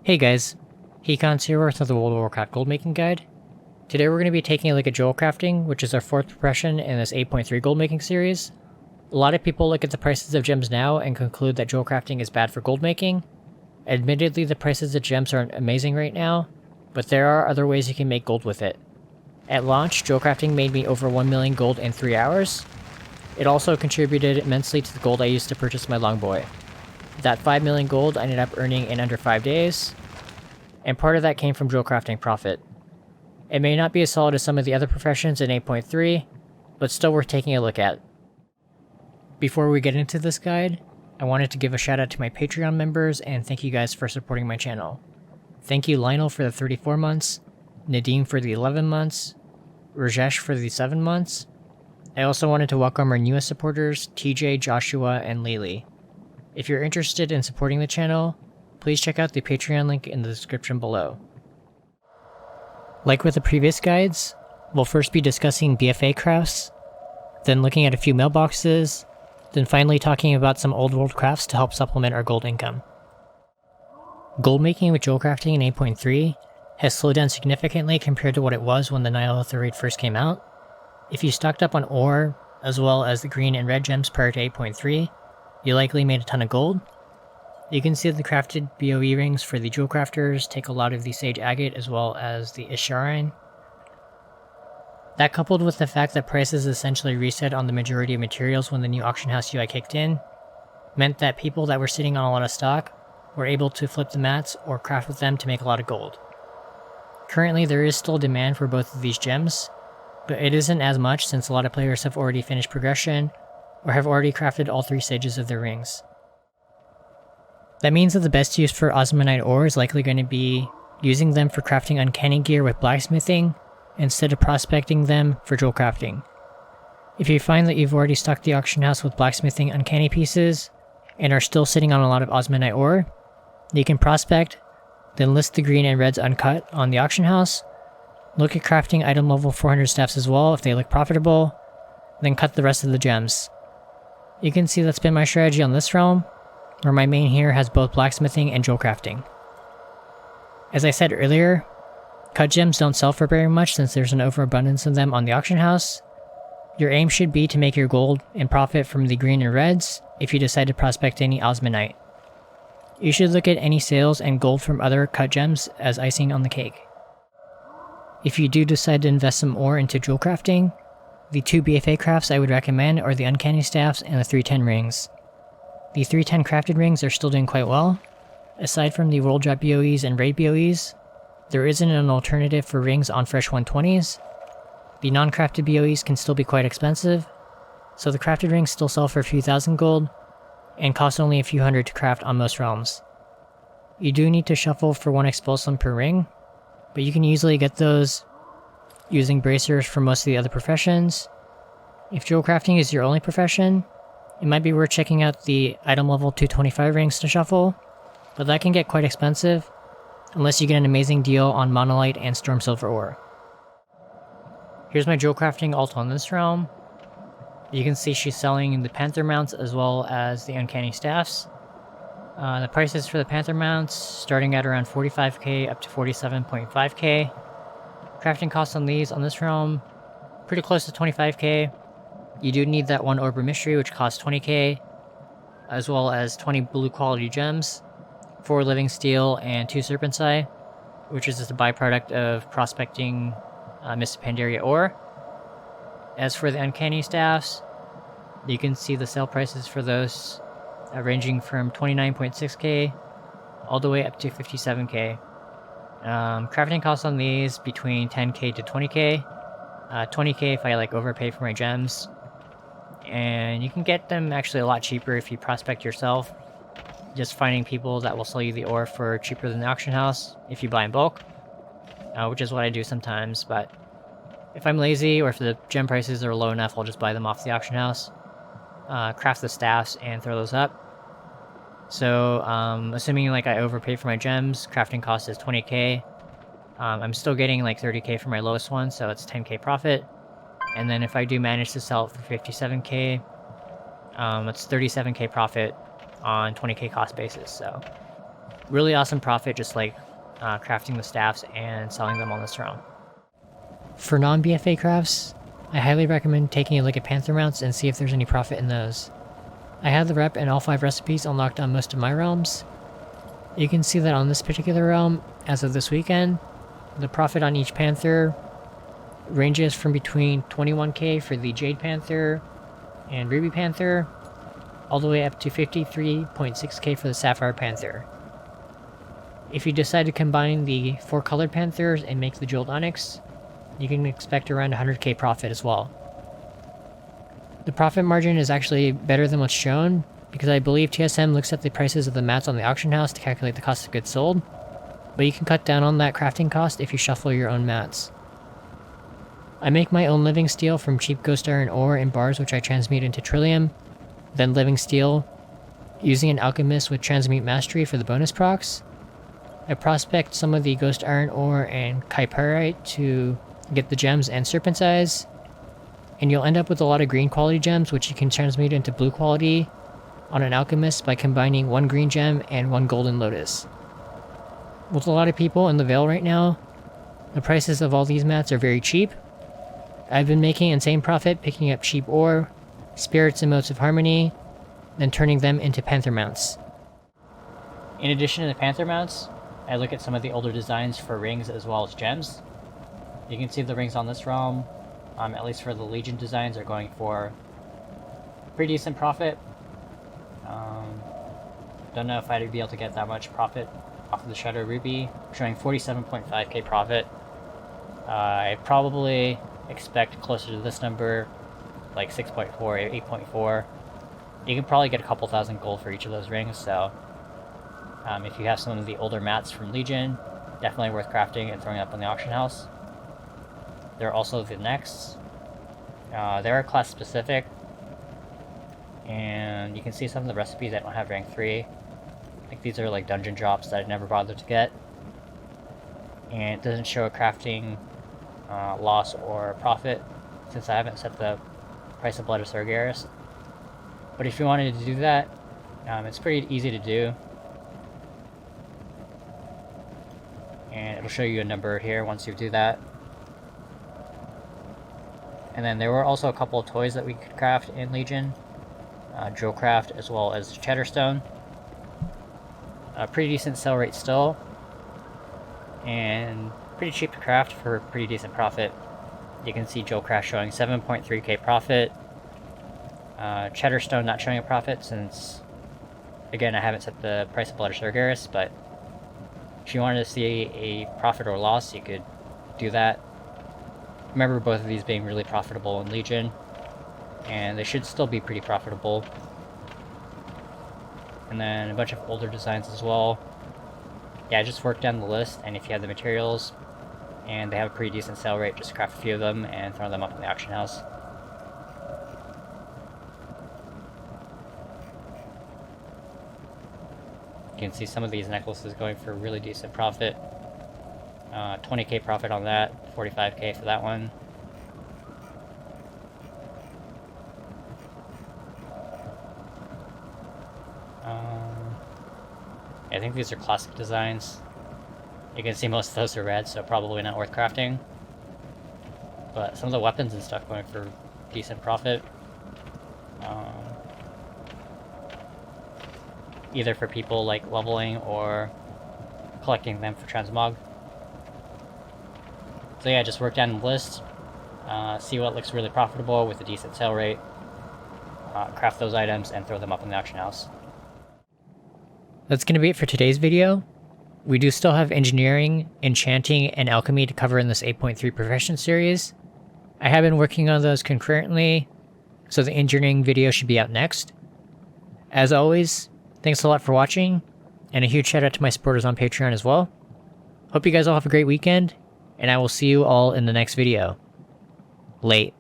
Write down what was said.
Hey guys, Hecon's here with the World of Warcraft gold making guide. Today we're going to be taking a look at JEWELCRAFTING, which is our 4th progression in this 8.3 gold making series. A lot of people look at the prices of gems now and conclude that JEWELCRAFTING is bad for gold making. Admittedly, the prices of gems aren't amazing right now, but there are other ways you can make gold with it. At launch, JEWELCRAFTING made me over 1 million gold in 3 hours. It also contributed immensely to the gold I used to purchase my longboy. That 5 million gold I ended up earning in under 5 days, and part of that came from JEWELCRAFTING profit. It may not be as solid as some of the other professions in 8.3, but still worth taking a look at. Before we get into this guide, I wanted to give a shout out to my Patreon members and thank you guys for supporting my channel. Thank you Lionel for the 34 months, Nadeem for the 11 months, Rajesh for the 7 months. I also wanted to welcome our newest supporters, TJ, Joshua, and Lily. If you're interested in supporting the channel, please check out the Patreon link in the description below. Like with the previous guides, we'll first be discussing BFA crafts, then looking at a few mailboxes, then finally talking about some old world crafts to help supplement our gold income. Gold making with JEWELCRAFTING in 8.3 has slowed down significantly compared to what it was when the Nihilotha raid first came out. If you stocked up on ore, as well as the green and red gems prior to 8.3, you likely made a ton of gold. You can see the crafted BOE rings for the jewel crafters take a lot of the sage agate as well as the Isharine. That, coupled with the fact that prices essentially reset on the majority of materials when the new auction house UI kicked in, meant that people that were sitting on a lot of stock were able to flip the mats or craft with them to make a lot of gold. Currently there is still demand for both of these gems, but it isn't as much since a lot of players have already finished progression or have already crafted all 3 stages of their rings. That means that the best use for osmanite ore is likely going to be using them for crafting uncanny gear with blacksmithing, instead of prospecting them for JEWELCRAFTING. If you find that you've already stocked the auction house with blacksmithing uncanny pieces, and are still sitting on a lot of osmanite ore, you can prospect, then list the green and reds uncut on the auction house, look at crafting item level 400 staffs as well if they look profitable, then cut the rest of the gems. You can see that's been my strategy on this realm, where my main here has both blacksmithing and JEWELCRAFTING. As I said earlier, cut gems don't sell for very much since there's an overabundance of them on the auction house. Your aim should be to make your gold and profit from the green and reds if you decide to prospect any osmanite. You should look at any sales and gold from other cut gems as icing on the cake. If you do decide to invest some ore into JEWELCRAFTING, the 2 BFA crafts I would recommend are the Uncanny Staffs and the 310 rings. The 310 crafted rings are still doing quite well. Aside from the roll drop BOEs and raid BOEs, there isn't an alternative for rings on fresh 120s. The non-crafted BOEs can still be quite expensive, so the crafted rings still sell for a few thousand gold, and cost only a few hundred to craft on most realms. You do need to shuffle for 1 expulsum per ring, but you can easily get those using bracers for most of the other professions. If JEWELCRAFTING is your only profession, it might be worth checking out the item level 225 rings to shuffle, but that can get quite expensive, unless you get an amazing deal on monolite and storm silver ore. Here's my JEWELCRAFTING alt on this realm. You can see she's selling the Panther Mounts as well as the Uncanny Staffs. The prices for the Panther Mounts starting at around 45k up to 47.5k. Crafting costs on these on this realm pretty close to 25k. You do need that 1 Orb of Mystery, which costs 20k, as well as 20 blue quality gems, 4 living steel, and 2 serpent's eye, which is just a byproduct of prospecting Mists of Pandaria ore. As for the Uncanny Staffs, you can see the sale prices for those ranging from 29.6k all the way up to 57k. Crafting costs on these between 10k to 20k. 20k if I overpay for my gems. And you can get them actually a lot cheaper if you prospect yourself. Just finding people that will sell you the ore for cheaper than the auction house if you buy in bulk. Which is what I do sometimes, but if I'm lazy or if the gem prices are low enough, I'll just buy them off the auction house. Craft the staffs and throw those up. So, assuming I overpay for my gems, crafting cost is 20k. I'm still getting 30k for my lowest one, so it's 10k profit. And then if I do manage to sell it for 57k, it's 37k profit on 20k cost basis, so Really awesome profit, just like crafting the staffs and selling them on this realm. For non-BFA crafts, I highly recommend taking a look at Panther Mounts and see if there's any profit in those. I have the rep and all 5 recipes unlocked on most of my realms. You can see that on this particular realm, as of this weekend, the profit on each Panther ranges from between 21k for the Jade Panther and Ruby Panther, all the way up to 53.6k for the Sapphire Panther. If you decide to combine the 4 colored Panthers and make the Jeweled Onyx, you can expect around 100k profit as well. The profit margin is actually better than what's shown, because I believe TSM looks at the prices of the mats on the auction house to calculate the cost of goods sold, but you can cut down on that crafting cost if you shuffle your own mats. I make my own living steel from cheap ghost iron ore and bars, which I transmute into Trillium, then living steel, using an alchemist with transmute mastery for the bonus procs. I prospect some of the ghost iron ore and kypyrite to get the gems and serpent's eyes, and you'll end up with a lot of green quality gems, which you can transmute into blue quality on an alchemist by combining 1 green gem and 1 golden lotus. With a lot of people in the Vale right now, the prices of all these mats are very cheap. I've been making insane profit picking up cheap ore, spirits and motes of harmony, then turning them into Panther Mounts. In addition to the Panther Mounts, I look at some of the older designs for rings as well as gems. You can see the rings on this realm, at least for the Legion designs, are going for pretty decent profit. Don't know if I'd be able to get that much profit off of the Shadow Ruby, showing 47.5k profit. I probably expect closer to this number, like 6.4, 8.4. You can probably get a couple thousand gold for each of those rings, so if you have some of the older mats from Legion, definitely worth crafting and throwing up in the auction house. There are also the necks. They are class specific, and you can see some of the recipes that don't have rank 3. I think these are like dungeon drops that I never bothered to get. And it doesn't show a crafting loss or profit, since I haven't set the price of Blood of Sargeras. But if you wanted to do that, it's pretty easy to do. And it'll show you a number here once you do that. And then there were also a couple of toys that we could craft in Legion. JEWELCRAFT as well as Chatterstone. A pretty decent sell rate still. And pretty cheap to craft for pretty decent profit. You can see JEWELCRAFT showing 7.3k profit. Chatterstone not showing a profit since, again, I haven't set the price of Blood of Sargeras, but if you wanted to see a profit or loss, you could do that. Remember both of these being really profitable in Legion, and they should still be pretty profitable. And then a bunch of older designs as well. Yeah, just work down the list, and if you have the materials and they have a pretty decent sale rate, just craft a few of them and throw them up in the auction house. You can see some of these necklaces going for really decent profit. 20k profit on that, 45k for that one. I think these are classic designs. You can see most of those are red, so probably not worth crafting. But some of the weapons and stuff going for decent profit. Either for people like leveling or collecting them for transmog. So yeah, just work down the list, see what looks really profitable with a decent sale rate, craft those items, and throw them up in the auction house. That's going to be it for today's video. We do still have engineering, enchanting, and alchemy to cover in this 8.3 profession series. I have been working on those concurrently, so the engineering video should be out next. As always, thanks a lot for watching, and a huge shout out to my supporters on Patreon as well. Hope you guys all have a great weekend, and I will see you all in the next video. Late.